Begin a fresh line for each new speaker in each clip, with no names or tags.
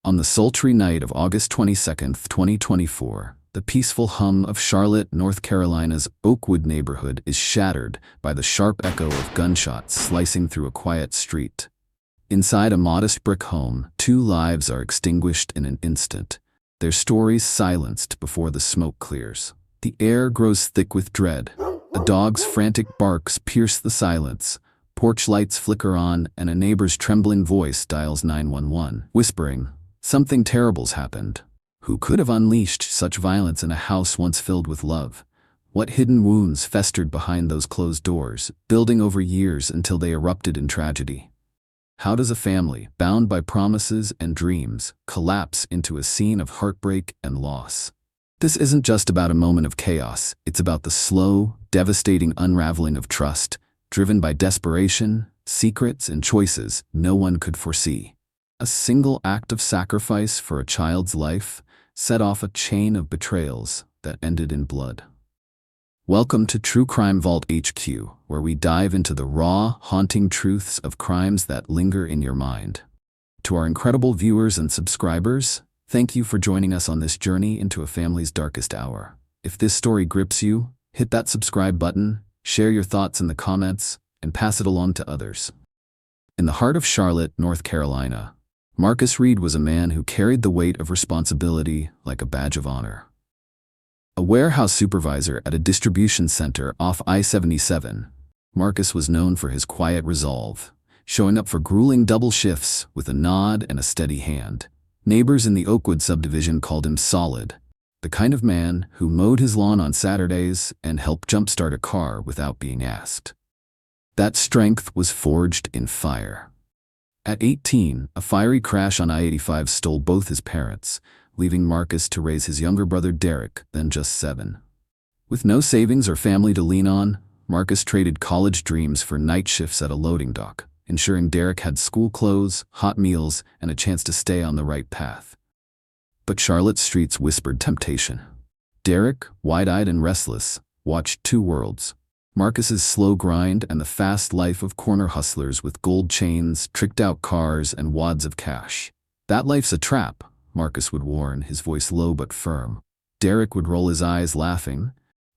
On the sultry night of August 22nd, 2024, the peaceful hum of Charlotte, North Carolina's Oakwood neighborhood is shattered by the sharp echo of gunshots slicing through a quiet street. Inside a modest brick home, 2 lives are extinguished in an instant, their stories silenced before the smoke clears. The air grows thick with dread. A dog's frantic barks pierce the silence. Porch lights flicker on, and a neighbor's trembling voice dials 911, whispering, "Something terrible's happened." Who could have unleashed such violence in a house once filled with love? What hidden wounds festered behind those closed doors, building over years until they erupted in tragedy? How does a family, bound by promises and dreams, collapse into a scene of heartbreak and loss? This isn't just about a moment of chaos, it's about the slow, devastating unraveling of trust, driven by desperation, secrets, and choices no one could foresee. A single act of sacrifice for a child's life set off a chain of betrayals that ended in blood. Welcome to True Crime Vault HQ, where we dive into the raw, haunting truths of crimes that linger in your mind. To our incredible viewers and subscribers, thank you for joining us on this journey into a family's darkest hour. If this story grips you, hit that subscribe button, share your thoughts in the comments, and pass it along to others. In the heart of Charlotte, North Carolina, Marcus Reed was a man who carried the weight of responsibility like a badge of honor. A warehouse supervisor at a distribution center off I-77, Marcus was known for his quiet resolve, showing up for grueling double shifts with a nod and a steady hand. Neighbors in the Oakwood subdivision called him Solid, the kind of man who mowed his lawn on Saturdays and helped jumpstart a car without being asked. That strength was forged in fire. At 18, a fiery crash on I-85 stole both his parents, leaving Marcus to raise his younger brother Derek, then just 7. With no savings or family to lean on, Marcus traded college dreams for night shifts at a loading dock, ensuring Derek had school clothes, hot meals, and a chance to stay on the right path. But Charlotte's streets whispered temptation. Derek, wide-eyed and restless, watched 2 worlds: Marcus's slow grind and the fast life of corner hustlers with gold chains, tricked-out cars, and wads of cash. "That life's a trap," Marcus would warn, his voice low but firm. Derek would roll his eyes, laughing.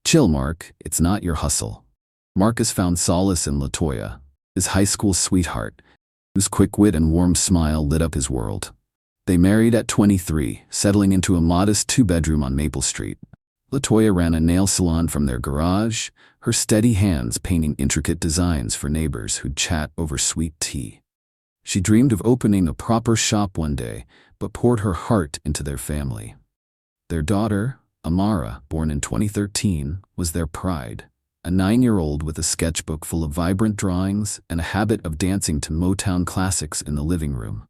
"Chill, Mark, it's not your hustle." Marcus found solace in LaToya, his high school sweetheart, whose quick wit and warm smile lit up his world. They married at 23, settling into a modest 2-bedroom on Maple Street. LaToya ran a nail salon from their garage, her steady hands painting intricate designs for neighbors who'd chat over sweet tea. She dreamed of opening a proper shop one day, but poured her heart into their family. Their daughter, Amara, born in 2013, was their pride, a 9-year-old with a sketchbook full of vibrant drawings and a habit of dancing to Motown classics in the living room.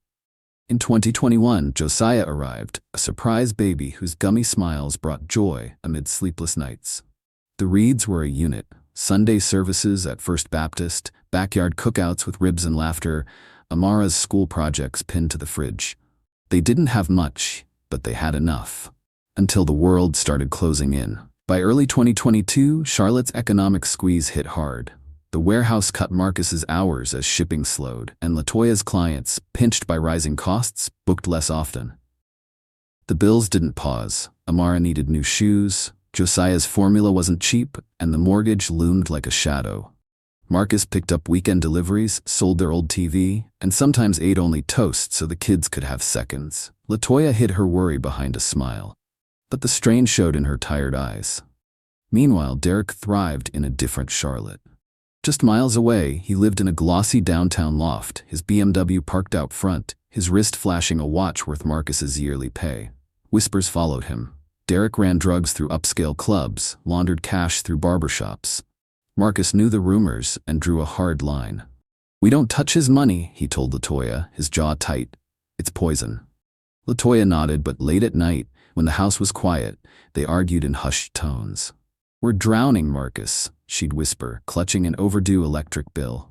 In 2021, Josiah arrived, a surprise baby whose gummy smiles brought joy amid sleepless nights. The Reeds were a unit: Sunday services at First Baptist, backyard cookouts with ribs and laughter, Amara's school projects pinned to the fridge. They didn't have much, but they had enough. Until the world started closing in. By early 2022, Charlotte's economic squeeze hit hard. The warehouse cut Marcus's hours as shipping slowed, and LaToya's clients, pinched by rising costs, booked less often. The bills didn't pause. Amara needed new shoes, Josiah's formula wasn't cheap, and the mortgage loomed like a shadow. Marcus picked up weekend deliveries, sold their old TV, and sometimes ate only toast so the kids could have seconds. LaToya hid her worry behind a smile, but the strain showed in her tired eyes. Meanwhile, Derek thrived in a different Charlotte. Just miles away, he lived in a glossy downtown loft, his BMW parked out front, his wrist flashing a watch worth Marcus's yearly pay. Whispers followed him. Derek ran drugs through upscale clubs, laundered cash through barbershops. Marcus knew the rumors and drew a hard line. "We don't touch his money," he told LaToya, his jaw tight. "It's poison." LaToya nodded, but late at night, when the house was quiet, they argued in hushed tones. "We're drowning, Marcus," she'd whisper, clutching an overdue electric bill.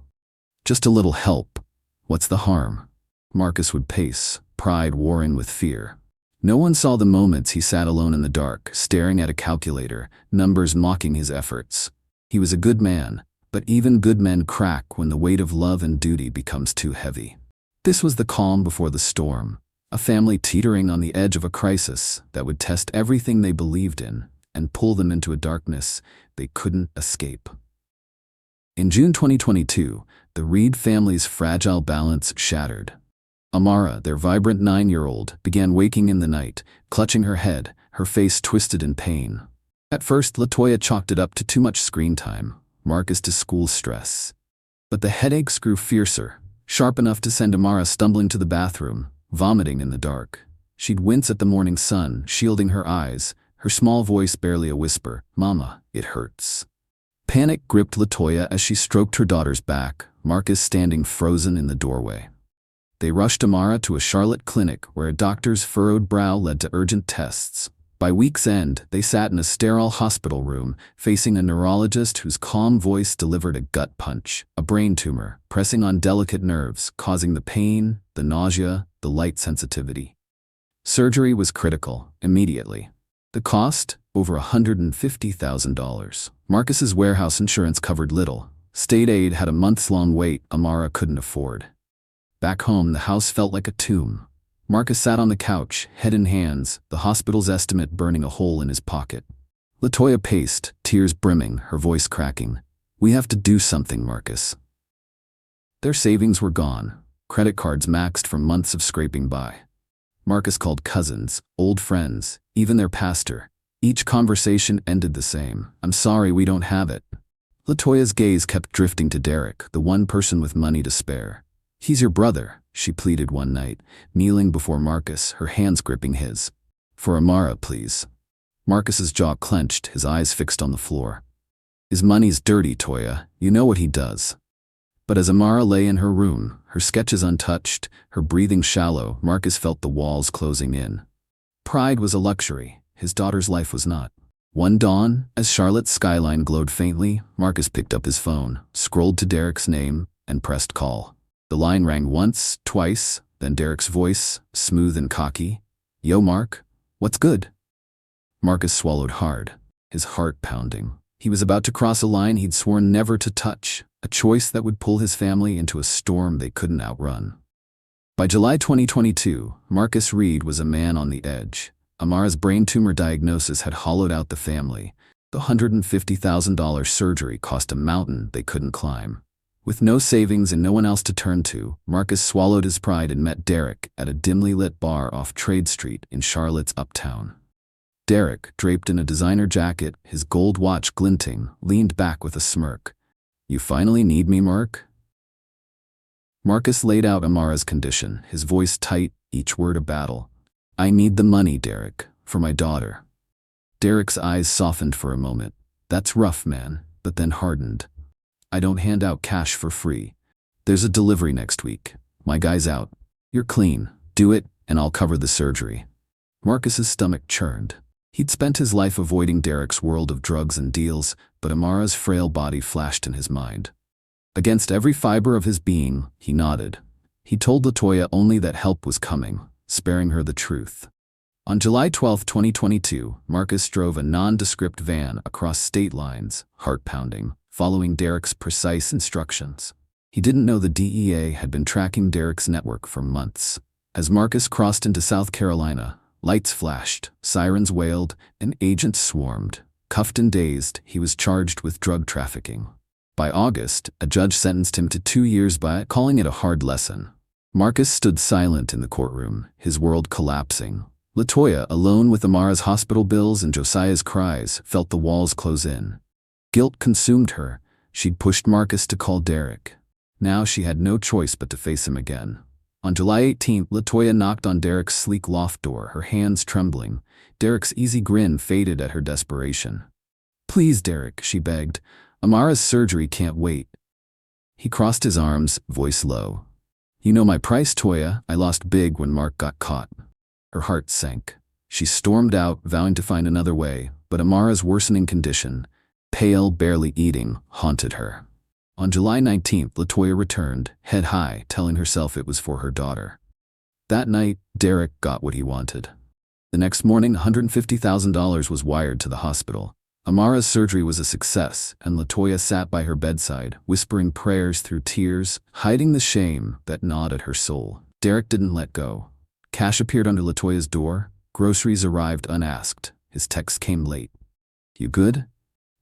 "Just a little help. What's the harm?" Marcus would pace, pride warring with fear. No one saw the moments he sat alone in the dark, staring at a calculator, numbers mocking his efforts. He was a good man, but even good men crack when the weight of love and duty becomes too heavy. This was the calm before the storm. A family teetering on the edge of a crisis that would test everything they believed in and pull them into a darkness they couldn't escape. In June 2022, the Reed family's fragile balance shattered. Amara, their vibrant 9-year-old, began waking in the night, clutching her head, her face twisted in pain. At first, LaToya chalked it up to too much screen time, Marcus to school stress. But the headaches grew fiercer, sharp enough to send Amara stumbling to the bathroom, vomiting in the dark. She'd wince at the morning sun, shielding her eyes, her small voice barely a whisper, "Mama, it hurts." Panic gripped LaToya as she stroked her daughter's back, Marcus standing frozen in the doorway. They rushed Amara to a Charlotte clinic where a doctor's furrowed brow led to urgent tests. By week's end, they sat in a sterile hospital room, facing a neurologist whose calm voice delivered a gut punch, a brain tumor, pressing on delicate nerves, causing the pain, the nausea, the light sensitivity. Surgery was critical, immediately. The cost? Over $150,000. Marcus's warehouse insurance covered little. State aid had a months-long wait Amara couldn't afford. Back home, the house felt like a tomb. Marcus sat on the couch, head in hands, the hospital's estimate burning a hole in his pocket. LaToya paced, tears brimming, her voice cracking. "We have to do something, Marcus." Their savings were gone, credit cards maxed from months of scraping by. Marcus called cousins, old friends, even their pastor. Each conversation ended the same. "I'm sorry we don't have it." LaToya's gaze kept drifting to Derek, the one person with money to spare. "He's your brother," she pleaded one night, kneeling before Marcus, her hands gripping his. "For Amara, please." Marcus's jaw clenched, his eyes fixed on the floor. "His money's dirty, Toya. You know what he does." But as Amara lay in her room, her sketches untouched, her breathing shallow, Marcus felt the walls closing in. Pride was a luxury. His daughter's life was not. One dawn, as Charlotte's skyline glowed faintly, Marcus picked up his phone, scrolled to Derek's name, and pressed call. The line rang once, twice, then Derek's voice, smooth and cocky. "Yo, Mark, what's good?" Marcus swallowed hard, his heart pounding. He was about to cross a line he'd sworn never to touch, a choice that would pull his family into a storm they couldn't outrun. By July 2022, Marcus Reed was a man on the edge. Amara's brain tumor diagnosis had hollowed out the family. The $150,000 surgery cost a mountain they couldn't climb. With no savings and no one else to turn to, Marcus swallowed his pride and met Derek at a dimly lit bar off Trade Street in Charlotte's uptown. Derek, draped in a designer jacket, his gold watch glinting, leaned back with a smirk. "You finally need me, Mark?" Marcus laid out Amara's condition, his voice tight, each word a battle. "I need the money, Derek, for my daughter." Derek's eyes softened for a moment. "That's rough, man," but then hardened. "I don't hand out cash for free. There's a delivery next week. My guy's out. You're clean. Do it, and I'll cover the surgery." Marcus's stomach churned. He'd spent his life avoiding Derek's world of drugs and deals, but Amara's frail body flashed in his mind. Against every fiber of his being, he nodded. He told LaToya only that help was coming, sparing her the truth. On July 12, 2022, Marcus drove a nondescript van across state lines, heart-pounding, following Derek's precise instructions. He didn't know the DEA had been tracking Derek's network for months. As Marcus crossed into South Carolina, lights flashed, sirens wailed, and agents swarmed. Cuffed and dazed, he was charged with drug trafficking. By August, a judge sentenced him to 2 years by calling it a hard lesson. Marcus stood silent in the courtroom, his world collapsing. LaToya, alone with Amara's hospital bills and Josiah's cries, felt the walls close in. Guilt consumed her. She'd pushed Marcus to call Derek. Now she had no choice but to face him again. On July 18th, LaToya knocked on Derek's sleek loft door, her hands trembling. Derek's easy grin faded at her desperation. "Please, Derek," she begged. "Amara's surgery can't wait." He crossed his arms, voice low. "You know my price, Toya. I lost big when Mark got caught." Her heart sank. She stormed out, vowing to find another way, but Amara's worsening condition, pale, barely eating, haunted her. On July 19th, LaToya returned, head high, telling herself it was for her daughter. That night, Derek got what he wanted. The next morning, $150,000 was wired to the hospital. Amara's surgery was a success, and LaToya sat by her bedside, whispering prayers through tears, hiding the shame that gnawed at her soul. Derek didn't let go. Cash appeared under LaToya's door. Groceries arrived unasked. His text came late. "You good?"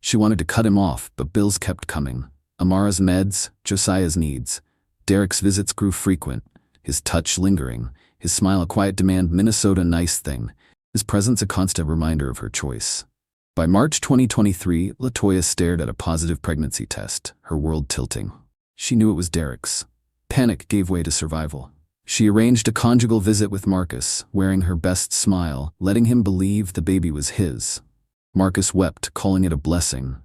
She wanted to cut him off, but bills kept coming. Amara's meds, Josiah's needs. Derek's visits grew frequent, his touch lingering, his smile a quiet demand, Minnesota nice thing, his presence a constant reminder of her choice. By March 2023, LaToya stared at a positive pregnancy test, her world tilting. She knew it was Derek's. Panic gave way to survival. She arranged a conjugal visit with Marcus, wearing her best smile, letting him believe the baby was his. Marcus wept, calling it a blessing.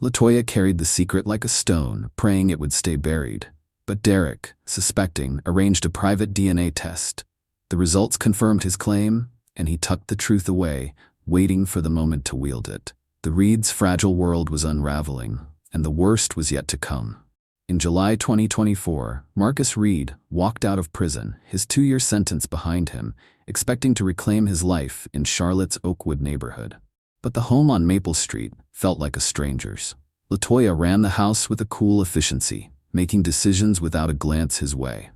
LaToya carried the secret like a stone, praying it would stay buried. But Derek, suspecting, arranged a private DNA test. The results confirmed his claim, and he tucked the truth away, waiting for the moment to wield it. The Reed's fragile world was unraveling, and the worst was yet to come. In July 2024, Marcus Reed walked out of prison, his 2-year sentence behind him, expecting to reclaim his life in Charlotte's Oakwood neighborhood. But the home on Maple Street felt like a stranger's. LaToya ran the house with a cool efficiency, making decisions without a glance his way.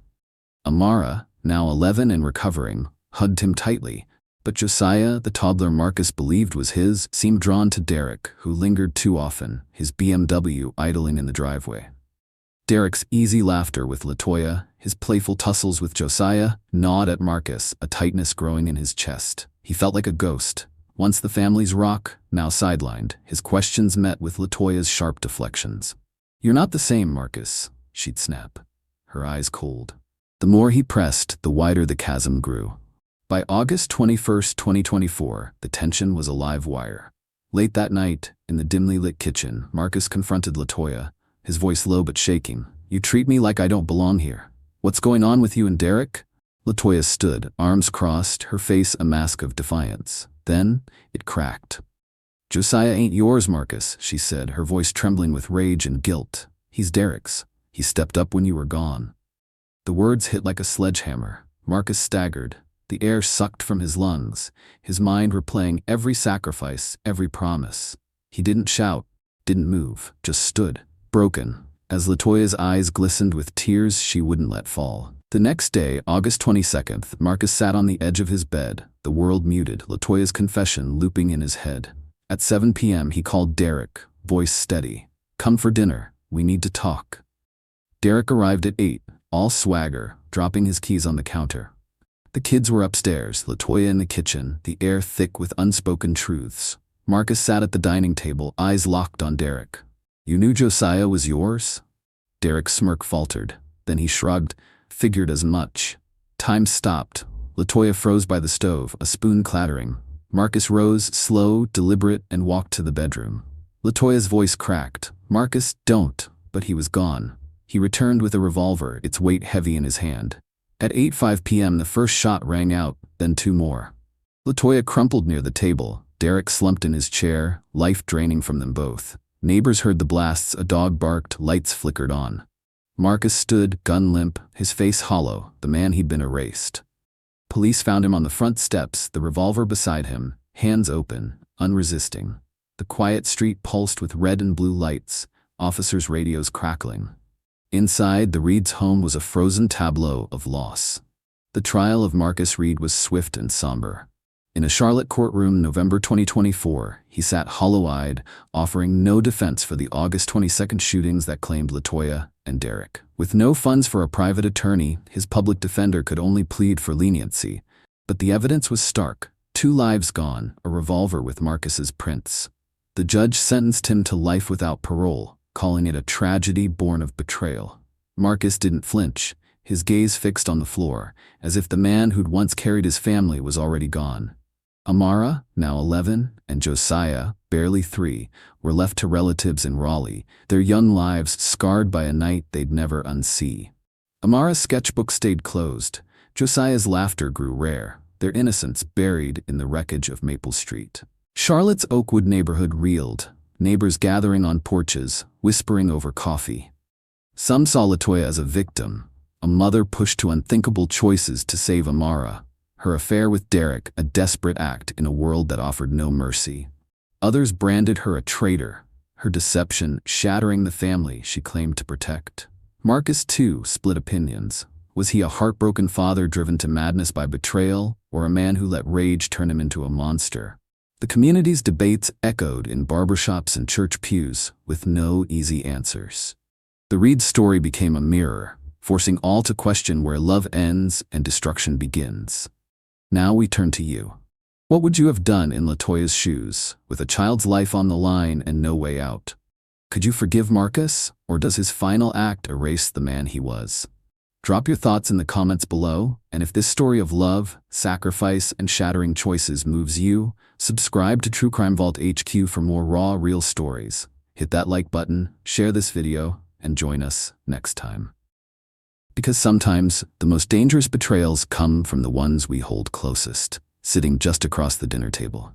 Amara, now 11 and recovering, hugged him tightly, but Josiah, the toddler Marcus believed was his, seemed drawn to Derek, who lingered too often, his BMW idling in the driveway. Derek's easy laughter with LaToya, his playful tussles with Josiah, gnawed at Marcus, a tightness growing in his chest. He felt like a ghost. Once the family's rock, now sidelined, his questions met with LaToya's sharp deflections. "You're not the same, Marcus," she'd snap, her eyes cold. The more he pressed, the wider the chasm grew. By August 21, 2024, the tension was a live wire. Late that night, in the dimly lit kitchen, Marcus confronted LaToya, his voice low but shaking. "You treat me like I don't belong here. What's going on with you and Derek?" LaToya stood, arms crossed, her face a mask of defiance. Then, it cracked. "Josiah ain't yours, Marcus," she said, her voice trembling with rage and guilt. "He's Derek's. He stepped up when you were gone." The words hit like a sledgehammer. Marcus staggered. The air sucked from his lungs, his mind replaying every sacrifice, every promise. He didn't shout, didn't move, just stood, broken, as LaToya's eyes glistened with tears she wouldn't let fall. The next day, August 22nd, Marcus sat on the edge of his bed, the world muted, LaToya's confession looping in his head. At 7 p.m. he called Derek, voice steady. "Come for dinner, we need to talk." Derek arrived at 8, all swagger, dropping his keys on the counter. The kids were upstairs, LaToya in the kitchen, the air thick with unspoken truths. Marcus sat at the dining table, eyes locked on Derek. "You knew Josiah was yours?" Derek's smirk faltered. Then he shrugged, figured as much. Time stopped. LaToya froze by the stove, a spoon clattering. Marcus rose, slow, deliberate, and walked to the bedroom. LaToya's voice cracked. "Marcus, don't." But he was gone. He returned with a revolver, its weight heavy in his hand. At 8:05 p.m. the first shot rang out, then 2 more. LaToya crumpled near the table. Derek slumped in his chair, life draining from them both. Neighbors heard the blasts, a dog barked, lights flickered on. Marcus stood, gun limp, his face hollow, the man he'd been erased. Police found him on the front steps, the revolver beside him, hands open, unresisting. The quiet street pulsed with red and blue lights, officers' radios crackling. Inside, the Reed's home was a frozen tableau of loss. The trial of Marcus Reed was swift and somber. In a Charlotte courtroom, November 2024, he sat hollow-eyed, offering no defense for the August 22nd shootings that claimed LaToya and Derek. With no funds for a private attorney, his public defender could only plead for leniency. But the evidence was stark. 2 lives gone, a revolver with Marcus's prints. The judge sentenced him to life without parole, calling it a tragedy born of betrayal. Marcus didn't flinch, his gaze fixed on the floor, as if the man who'd once carried his family was already gone. Amara, now 11, and Josiah, barely 3, were left to relatives in Raleigh, their young lives scarred by a night they'd never unsee. Amara's sketchbook stayed closed. Josiah's laughter grew rare, their innocence buried in the wreckage of Maple Street. Charlotte's Oakwood neighborhood reeled, neighbors gathering on porches, whispering over coffee. Some saw LaToya as a victim, a mother pushed to unthinkable choices to save Amara. Her affair with Derek, a desperate act in a world that offered no mercy. Others branded her a traitor, her deception shattering the family she claimed to protect. Marcus, too, split opinions. Was he a heartbroken father driven to madness by betrayal, or a man who let rage turn him into a monster? The community's debates echoed in barbershops and church pews, with no easy answers. The Reed story became a mirror, forcing all to question where love ends and destruction begins. Now we turn to you. What would you have done in LaToya's shoes, with a child's life on the line and no way out? Could you forgive Marcus, or does his final act erase the man he was? Drop your thoughts in the comments below, and if this story of love, sacrifice, and shattering choices moves you, subscribe to True Crime Vault HQ for more raw, real stories. Hit that like button, share this video, and join us next time. Because sometimes, the most dangerous betrayals come from the ones we hold closest, sitting just across the dinner table.